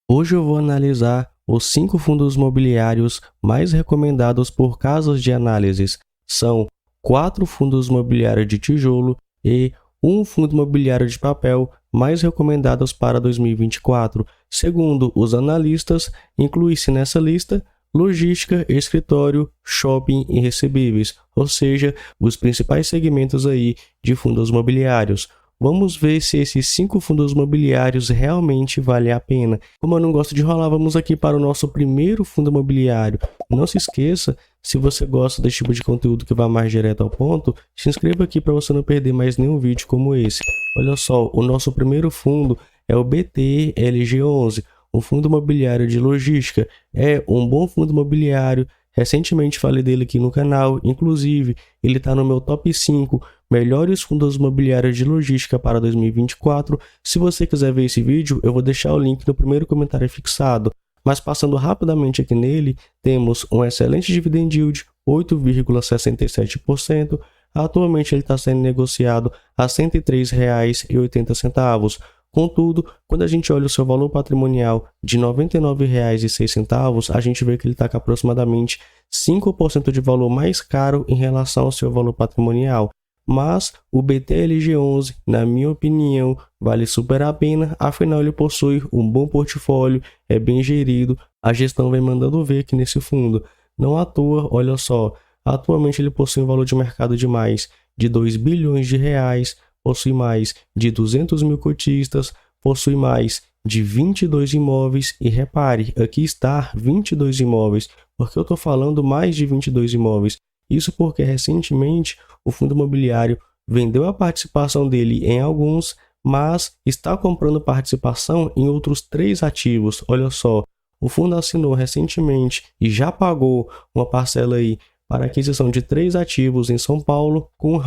Hoje eu vou analisar os 5 fundos imobiliários mais recomendados por casas de análises. São 4 fundos imobiliários de tijolo e um fundo imobiliário de papel mais recomendados para 2024. Segundo os analistas, inclui-se nessa lista logística, escritório, shopping e recebíveis, ou seja, os principais segmentos aí de fundos imobiliários. Vamos ver se esses 5 fundos imobiliários realmente valem a pena. Como eu não gosto de enrolar, vamos aqui para o nosso primeiro fundo imobiliário. Não se esqueça, se você gosta desse tipo de conteúdo que vai mais direto ao ponto, se inscreva aqui para você não perder mais nenhum vídeo como esse. Olha só, o nosso primeiro fundo é o BTLG11, um fundo imobiliário de logística. É um bom fundo imobiliário. Recentemente falei dele aqui no canal, inclusive ele está no meu top 5 melhores fundos imobiliários de logística para 2024. Se você quiser ver esse vídeo, eu vou deixar o link no primeiro comentário fixado. Mas passando rapidamente aqui nele, temos um excelente dividend yield, 8,67%. Atualmente ele está sendo negociado a R$ 103,80. Contudo, quando a gente olha o seu valor patrimonial de R$ 99,06, a gente vê que ele está com aproximadamente 5% de valor mais caro em relação ao seu valor patrimonial. Mas o BTLG11, na minha opinião, vale super a pena, afinal ele possui um bom portfólio, é bem gerido, a gestão vem mandando ver aqui nesse fundo. Não à toa, olha só, atualmente ele possui um valor de mercado de mais de 2 bilhões de reais, possui mais de 200 mil cotistas, possui mais de 22 imóveis e repare, aqui está 22 imóveis, porque eu estou falando mais de 22 imóveis. Isso porque recentemente o fundo imobiliário vendeu a participação dele em alguns, mas está comprando participação em outros 3 ativos. Olha só, o fundo assinou recentemente e já pagou uma parcela aí para aquisição de 3 ativos em São Paulo com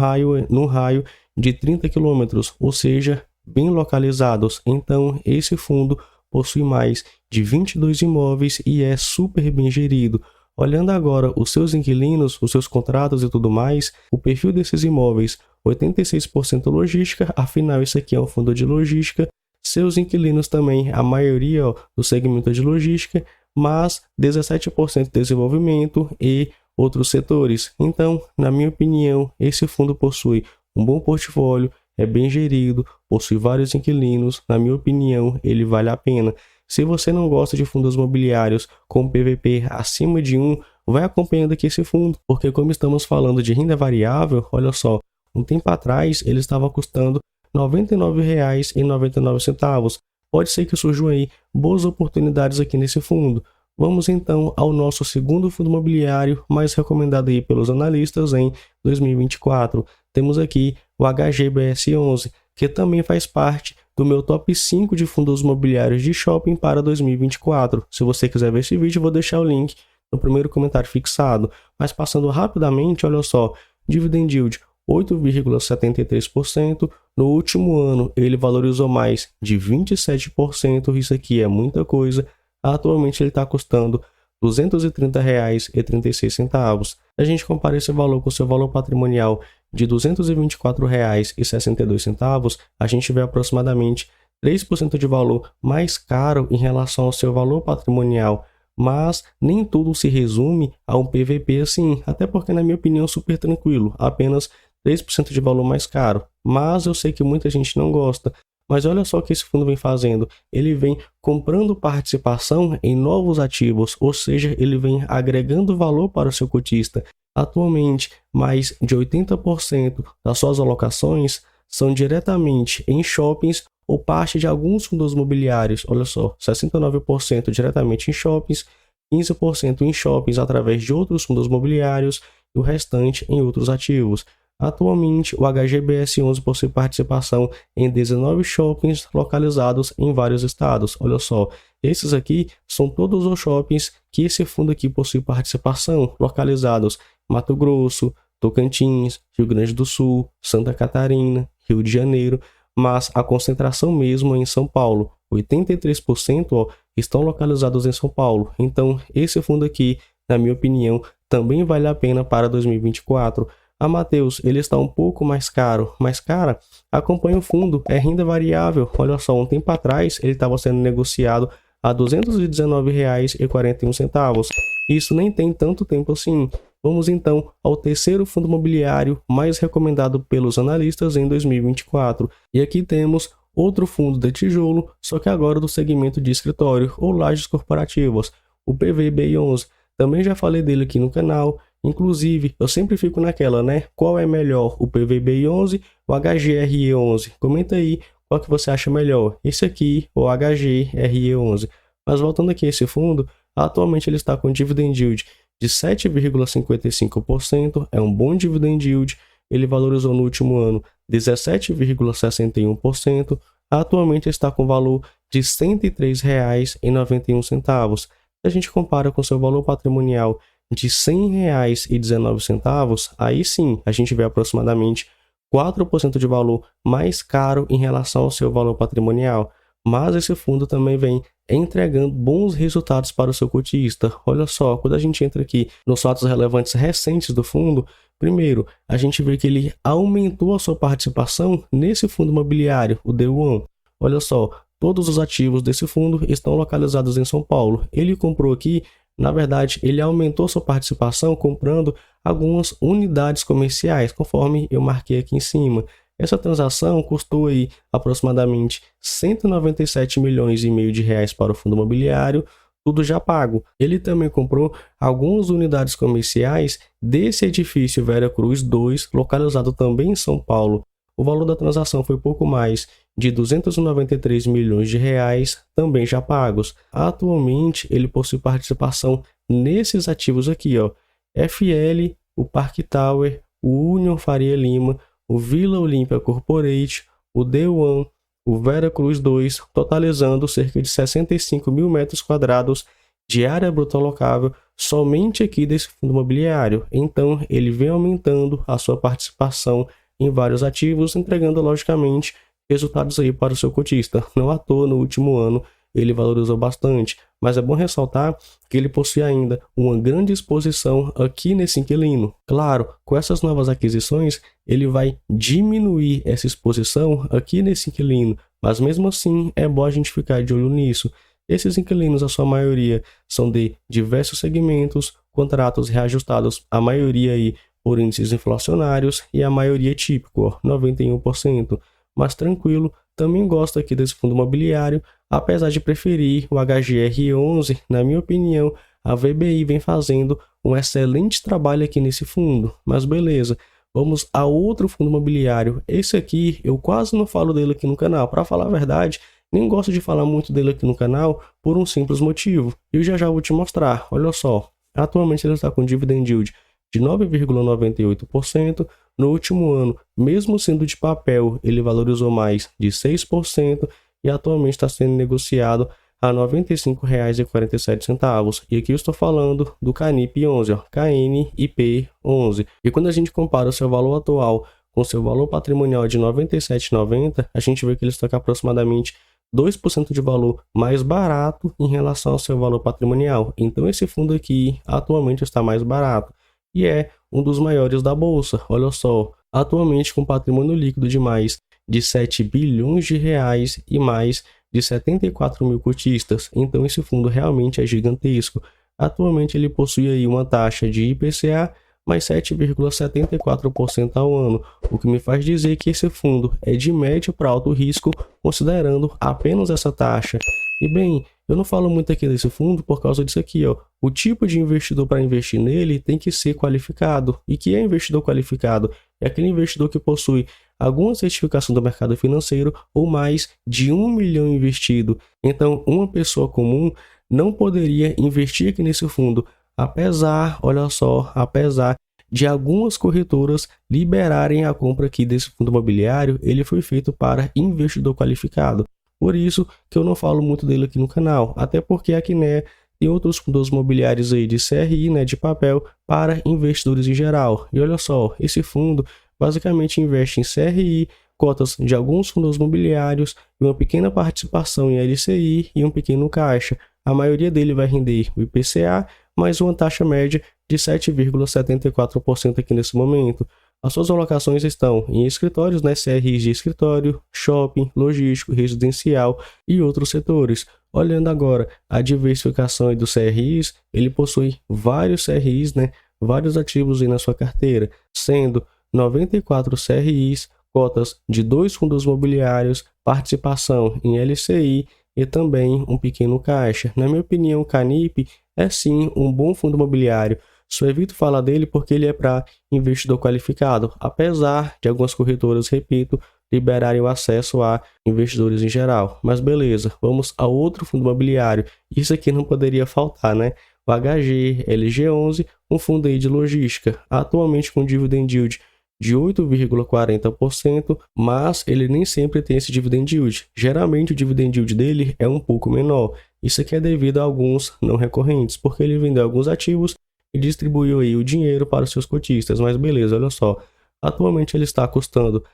num raio de 30 km, ou seja, bem localizados. Então, esse fundo possui mais de 22 imóveis e é super bem gerido. Olhando agora os seus inquilinos, os seus contratos e tudo mais, o perfil desses imóveis, 86% logística, afinal isso aqui é um fundo de logística. Seus inquilinos também, a maioria do segmento de logística, mas 17% desenvolvimento e outros setores. Então, na minha opinião, esse fundo possui um bom portfólio, é bem gerido, possui vários inquilinos, na minha opinião, ele vale a pena. Se você não gosta de fundos imobiliários com PVP acima de 1, vai acompanhando aqui esse fundo, porque como estamos falando de renda variável, olha só, um tempo atrás ele estava custando R$ 99,99. Pode ser que surjam aí boas oportunidades aqui nesse fundo. Vamos então ao nosso segundo fundo imobiliário mais recomendado aí pelos analistas em 2024. Temos aqui o HGBS11, que também faz parte do meu top 5 de fundos imobiliários de shopping para 2024. Se você quiser ver esse vídeo, eu vou deixar o link no primeiro comentário fixado. Mas passando rapidamente, olha só, dividend yield 8,73%. No último ano, ele valorizou mais de 27%. Isso aqui é muita coisa. Atualmente ele está custando R$ 230,36. A gente compara esse valor com o seu valor patrimonial de R$ 224,62, a gente vê aproximadamente 3% de valor mais caro em relação ao seu valor patrimonial. Mas nem tudo se resume a um PVP assim, até porque na minha opinião super tranquilo, apenas 3% de valor mais caro. Mas eu sei que muita gente não gosta. Mas olha só o que esse fundo vem fazendo, ele vem comprando participação em novos ativos, ou seja, ele vem agregando valor para o seu cotista. Atualmente, mais de 80% das suas alocações são diretamente em shoppings ou parte de alguns fundos imobiliários. Olha só, 69% diretamente em shoppings, 15% em shoppings através de outros fundos imobiliários e o restante em outros ativos. Atualmente, o HGBS11 possui participação em 19 shoppings localizados em vários estados. Olha só, esses aqui são todos os shoppings que esse fundo aqui possui participação, localizados em Mato Grosso, Tocantins, Rio Grande do Sul, Santa Catarina, Rio de Janeiro, mas a concentração mesmo é em São Paulo. 83% estão localizados em São Paulo. Então, esse fundo aqui, na minha opinião, também vale a pena para 2024. Matheus, ele está um pouco mais caro, mas cara, acompanha o fundo, é renda variável. Olha só, um tempo atrás ele estava sendo negociado a R$ 219,41. Isso nem tem tanto tempo assim. Vamos então ao terceiro fundo imobiliário mais recomendado pelos analistas em 2024. E aqui temos outro fundo de tijolo, só que agora do segmento de escritório ou lajes corporativas, o PVBI11. Também já falei dele aqui no canal. Inclusive, eu sempre fico naquela, né? Qual é melhor, o PVBI11 ou o HGRE11? Comenta aí qual que você acha melhor, esse aqui ou o HGRE11. Mas voltando aqui a esse fundo, atualmente ele está com dividend yield de 7,55%, é um bom dividend yield. Ele valorizou no último ano 17,61%, atualmente está com valor de R$ 103,91. Se a gente compara com seu valor patrimonial de R$ 100,19, aí sim a gente vê aproximadamente 4% de valor mais caro em relação ao seu valor patrimonial. Mas esse fundo também vem entregando bons resultados para o seu cotista. Olha só, quando a gente entra aqui nos fatos relevantes recentes do fundo, primeiro, a gente vê que ele aumentou a sua participação nesse fundo imobiliário, o Day1. Olha só, todos os ativos desse fundo estão localizados em São Paulo. Ele comprou aqui, na verdade, ele aumentou sua participação comprando algumas unidades comerciais, conforme eu marquei aqui em cima. Essa transação custou aí aproximadamente 197 milhões e meio de reais para o fundo imobiliário, tudo já pago. Ele também comprou algumas unidades comerciais desse edifício Vera Cruz 2, localizado também em São Paulo. O valor da transação foi pouco mais de 293 milhões de reais, também já pagos. Atualmente, ele possui participação nesses ativos aqui, ó, FL, o Park Tower, o Union Faria Lima, o Vila Olímpia Corporate, o Day1, o Vera Cruz 2, totalizando cerca de 65 mil metros quadrados de área bruta locável somente aqui desse fundo imobiliário. Então, ele vem aumentando a sua participação em vários ativos, entregando, logicamente, resultados aí para o seu cotista. Não à toa, no último ano, ele valorizou bastante, mas é bom ressaltar que ele possui ainda uma grande exposição aqui nesse inquilino. Claro, com essas novas aquisições, ele vai diminuir essa exposição aqui nesse inquilino, mas mesmo assim é bom a gente ficar de olho nisso. Esses inquilinos, a sua maioria, são de diversos segmentos, contratos reajustados, a maioria aí por índices inflacionários e a maioria típico, 91%. Mas tranquilo, também gosto aqui desse fundo imobiliário, apesar de preferir o HGR11, na minha opinião, a VBI vem fazendo um excelente trabalho aqui nesse fundo. Mas beleza, vamos a outro fundo imobiliário. Esse aqui, eu quase não falo dele aqui no canal, para falar a verdade, nem gosto de falar muito dele aqui no canal por um simples motivo. Eu já vou te mostrar, olha só. Atualmente ele está com dividend yield de 9,98%. No último ano, mesmo sendo de papel, ele valorizou mais de 6% e atualmente está sendo negociado a R$ 95,47. E aqui eu estou falando do Canip 11, KNIP 11. E quando a gente compara o seu valor atual com o seu valor patrimonial de R$ 97,90, a gente vê que ele está com aproximadamente 2% de valor mais barato em relação ao seu valor patrimonial. Então esse fundo aqui atualmente está mais barato e é um dos maiores da bolsa. Olha só, atualmente com patrimônio líquido de mais de 7 bilhões de reais e mais de 74 mil cotistas. Então esse fundo realmente é gigantesco. Atualmente ele possui aí uma taxa de IPCA mais 7,74% ao ano, o que me faz dizer que esse fundo é de médio para alto risco, considerando apenas essa taxa. E bem, eu não falo muito aqui desse fundo por causa disso aqui, ó. O tipo de investidor para investir nele tem que ser qualificado. E que é investidor qualificado? É aquele investidor que possui alguma certificação do mercado financeiro ou mais de 1 milhão investido. Então, uma pessoa comum não poderia investir aqui nesse fundo, apesar, olha só, apesar de algumas corretoras liberarem a compra aqui desse fundo imobiliário, ele foi feito para investidor qualificado. Por isso que eu não falo muito dele aqui no canal, até porque aqui, né, tem outros fundos imobiliários aí de CRI, né, de papel, para investidores em geral. E olha só, esse fundo basicamente investe em CRI, cotas de alguns fundos imobiliários, uma pequena participação em LCI e um pequeno caixa. A maioria dele vai render o IPCA, mais uma taxa média de 7,74% aqui nesse momento. As suas alocações estão em escritórios, né, CRIs de escritório, shopping, logístico, residencial e outros setores. Olhando agora a diversificação dos CRIs, ele possui vários CRIs, né, vários ativos aí na sua carteira, sendo 94 CRIs, cotas de 2 fundos imobiliários, participação em LCI e também um pequeno caixa. Na minha opinião, o Canip é sim um bom fundo imobiliário. Só evito falar dele porque ele é para investidor qualificado, apesar de algumas corretoras, repito, liberarem o acesso a investidores em geral. Mas beleza, vamos a outro fundo imobiliário. Isso aqui não poderia faltar, né? O HGLG11, um fundo aí de logística, atualmente com dividend yield de 8,40%, mas ele nem sempre tem esse dividend yield. Geralmente o dividend yield dele é um pouco menor. Isso aqui é devido a alguns não recorrentes, porque ele vendeu alguns ativos e distribuiu aí o dinheiro para os seus cotistas. Mas beleza, olha só. Atualmente ele está custando R$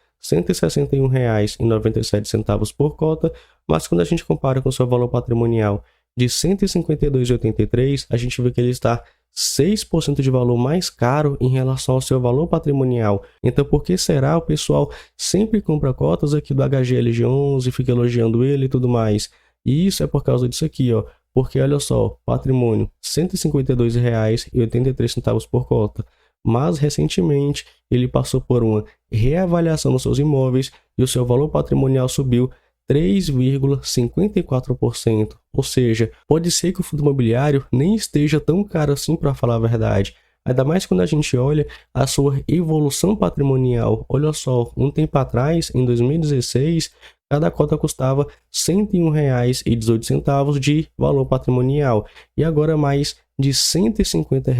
161,97 por cota, mas quando a gente compara com seu valor patrimonial de R$ 152,83, a gente vê que ele está 6% de valor mais caro em relação ao seu valor patrimonial. Então, por que será o pessoal sempre compra cotas aqui do HGLG11, fica elogiando ele e tudo mais? E isso é por causa disso aqui, ó. Porque olha só, patrimônio R$ 152,83 por cota. Mas recentemente ele passou por uma reavaliação nos seus imóveis e o seu valor patrimonial subiu 3,54%. Ou seja, pode ser que o fundo imobiliário nem esteja tão caro assim, para falar a verdade. Ainda mais quando a gente olha a sua evolução patrimonial. Olha só, um tempo atrás, em 2016, cada cota custava R$ 101,18 de valor patrimonial e agora mais de R$ 150.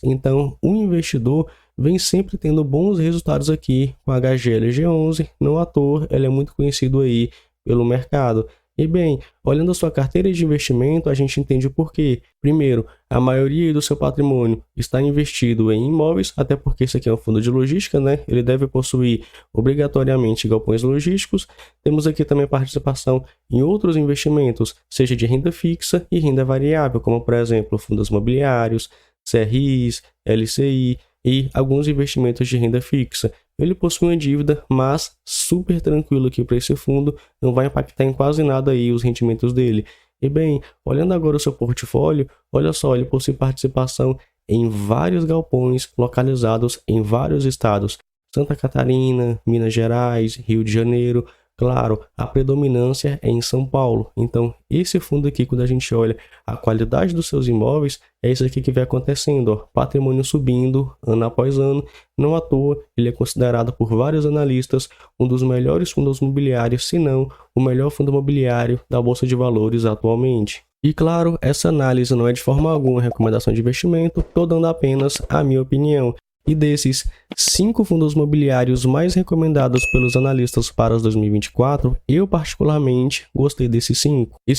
Então, o investidor vem sempre tendo bons resultados aqui com a HGLG11, não à toa, ela é muito conhecido aí pelo mercado. E bem, olhando a sua carteira de investimento, a gente entende o porquê. Primeiro, a maioria do seu patrimônio está investido em imóveis, até porque isso aqui é um fundo de logística, né? Ele deve possuir obrigatoriamente galpões logísticos. Temos aqui também participação em outros investimentos, seja de renda fixa e renda variável, como por exemplo, fundos imobiliários, CRIs, LCI e alguns investimentos de renda fixa. Ele possui uma dívida, mas super tranquilo aqui para esse fundo, não vai impactar em quase nada aí os rendimentos dele. E bem, olhando agora o seu portfólio, olha só, ele possui participação em vários galpões localizados em vários estados: Santa Catarina, Minas Gerais, Rio de Janeiro. Claro, a predominância é em São Paulo. Então, esse fundo aqui, quando a gente olha a qualidade dos seus imóveis, é isso aqui que vem acontecendo, ó. Patrimônio subindo ano após ano. Não à toa, ele é considerado por vários analistas um dos melhores fundos imobiliários, se não o melhor fundo imobiliário da Bolsa de Valores atualmente. E claro, essa análise não é de forma alguma recomendação de investimento, estou dando apenas a minha opinião. E desses 5 fundos imobiliários mais recomendados pelos analistas para os 2024, eu particularmente gostei desses 5. E